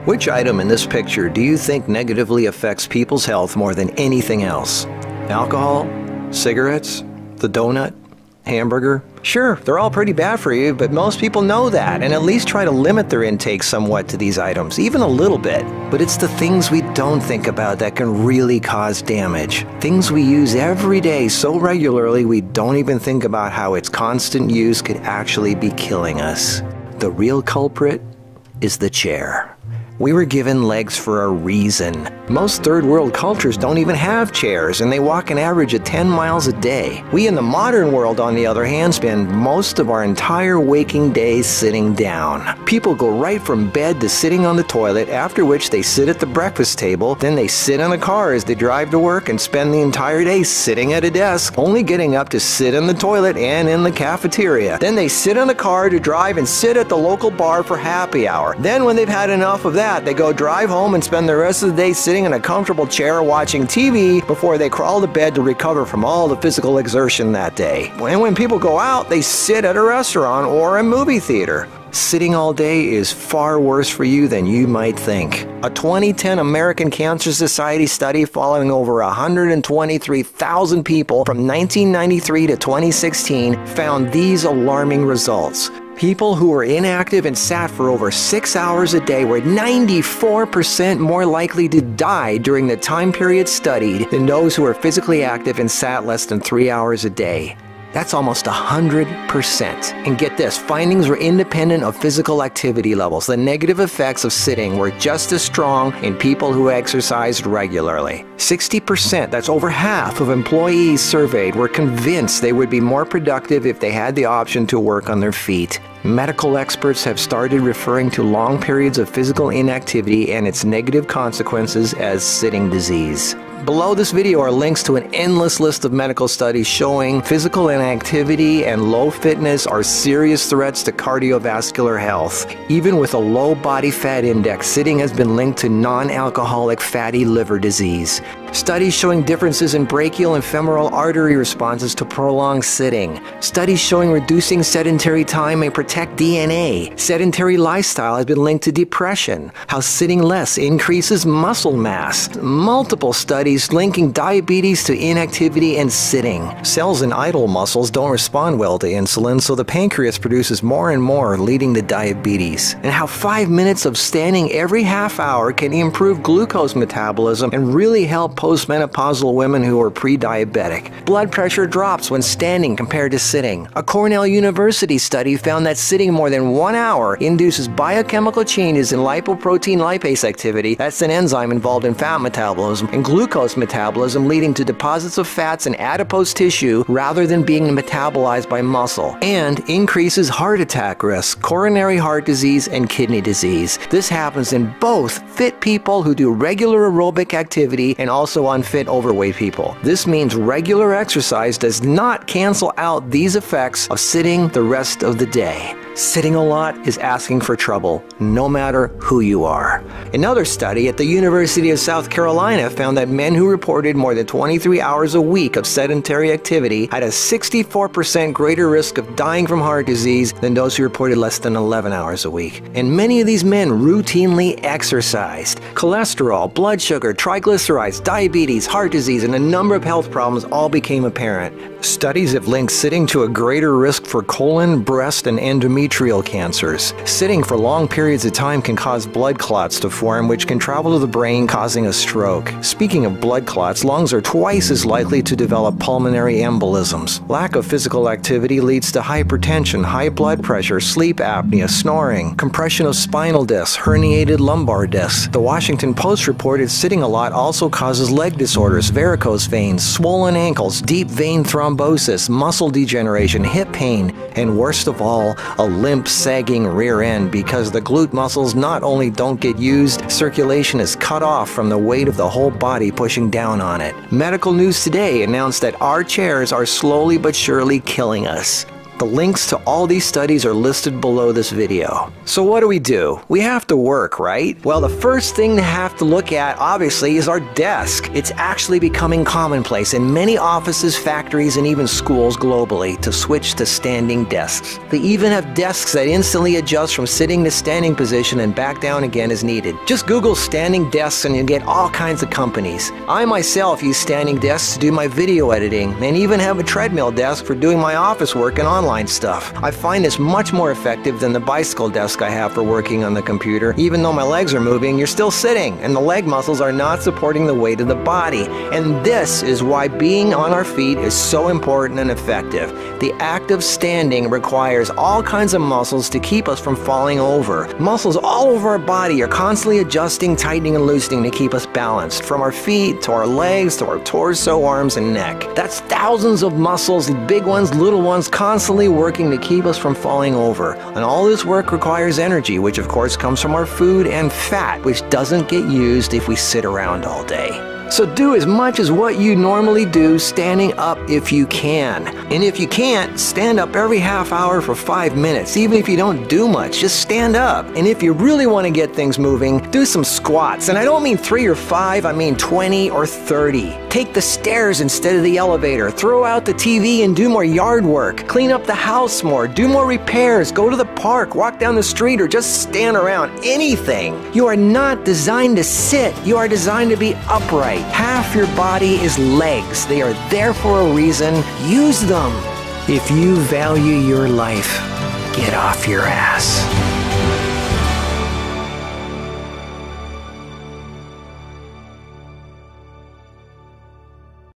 Which item in this picture do you think negatively affects people's health more than anything else? Alcohol? Cigarettes? The donut? Hamburger? Sure, they're all pretty bad for you, but most people know that and at least try to limit their intake somewhat to these items, even a little bit. But it's the things we don't think about that can really cause damage. Things we use every day so regularly we don't even think about how its constant use could actually be killing us. The real culprit is the chair. We were given legs for a reason. Most third world cultures don't even have chairs, and they walk an average of 10 miles a day. We in the modern world, on the other hand, spend most of our entire waking days sitting down. People go right from bed to sitting on the toilet, after which they sit at the breakfast table, then they sit in the car as they drive to work and spend the entire day sitting at a desk, only getting up to sit in the toilet and in the cafeteria. Then they sit in the car to drive and sit at the local bar for happy hour. Then when they've had enough of that, they go drive home and spend the rest of the day sitting in a comfortable chair watching TV before they crawl to bed to recover from all the physical exertion that day. And when people go out, they sit at a restaurant or a movie theater. Sitting all day is far worse for you than you might think. A 2010 American Cancer Society study following over 123,000 people from 1993 to 2016 found these alarming results. People who were inactive and sat for over 6 hours a day were 94% more likely to die during the time period studied than those who were physically active and sat less than 3 hours a day. That's almost 100%. And get this, findings were independent of physical activity levels. The negative effects of sitting were just as strong in people who exercised regularly. 60%, that's over half of employees surveyed, were convinced they would be more productive if they had the option to work on their feet. Medical experts have started referring to long periods of physical inactivity and its negative consequences as sitting disease. Below this video are links to an endless list of medical studies showing physical inactivity and low fitness are serious threats to cardiovascular health. Even with a low body fat index, sitting has been linked to non-alcoholic fatty liver disease. Studies showing differences in brachial and femoral artery responses to prolonged sitting. Studies showing reducing sedentary time may protect DNA. Sedentary lifestyle has been linked to depression. How sitting less increases muscle mass. Multiple studies linking diabetes to inactivity and sitting. Cells in idle muscles don't respond well to insulin, so the pancreas produces more and more, leading to diabetes. And how 5 minutes of standing every half hour can improve glucose metabolism and really help postmenopausal women who are pre-diabetic. Blood pressure drops when standing compared to sitting. A Cornell University study found that sitting more than 1 hour induces biochemical changes in lipoprotein lipase activity, that's an enzyme involved in fat metabolism, and glucose metabolism, leading to deposits of fats in adipose tissue rather than being metabolized by muscle, and increases heart attack risk, coronary heart disease, and kidney disease. This happens in both fit people who do regular aerobic activity and also unfit overweight people. This means regular exercise does not cancel out these effects of sitting the rest of the day. Sitting a lot is asking for trouble, no matter who you are. Another study at the University of South Carolina found that men who reported more than 23 hours a week of sedentary activity had a 64% greater risk of dying from heart disease than those who reported less than 11 hours a week. And many of these men routinely exercised. Cholesterol, blood sugar, triglycerides, diabetes, heart disease, and a number of health problems all became apparent. Studies have linked sitting to a greater risk for colon, breast, and endometrial cancers. Sitting for long periods of time can cause blood clots to form, which can travel to the brain, causing a stroke. Speaking of blood clots, lungs are twice as likely to develop pulmonary embolisms. Lack of physical activity leads to hypertension, high blood pressure, sleep apnea, snoring, compression of spinal discs, herniated lumbar discs. The Washington Post reported sitting a lot also causes leg disorders, varicose veins, swollen ankles, deep vein thrombosis, muscle degeneration, hip pain, and worst of all, a limp, sagging rear end because the glute muscles not only don't get used, circulation is cut off from the weight of the whole body pushing down on it. Medical News Today announced that our chairs are slowly but surely killing us. The links to all these studies are listed below this video. So what do? We have to work, right? Well, the first thing to have to look at, obviously, is our desk. It's actually becoming commonplace in many offices, factories, and even schools globally to switch to standing desks. They even have desks that instantly adjust from sitting to standing position and back down again as needed. Just Google standing desks and you'll get all kinds of companies. I myself use standing desks to do my video editing and even have a treadmill desk for doing my office work and online stuff. I find this much more effective than the bicycle desk I have for working on the computer. Even though my legs are moving, you're still sitting, and the leg muscles are not supporting the weight of the body. And this is why being on our feet is so important and effective. The act of standing requires all kinds of muscles to keep us from falling over. Muscles all over our body are constantly adjusting, tightening, and loosening to keep us balanced, from our feet to our legs to our torso, arms, and neck. That's thousands of muscles, big ones, little ones, constantly working to keep us from falling over. And all this work requires energy, which of course comes from our food, and fat, which doesn't get used if we sit around all day. So do as much as what you normally do standing up if you can. And if you can't, stand up every half hour for 5 minutes. Even if you don't do much, just stand up. And if you really want to get things moving, do some squats. And I don't mean 3 or 5, I mean 20 or 30. Take the stairs instead of the elevator. Throw out the TV and do more yard work. Clean up the house more. Do more repairs. Go to the park. Walk down the street or just stand around. Anything. You are not designed to sit. You are designed to be upright. Half your body is legs. They are there for a reason. Use them. If you value your life, get off your ass.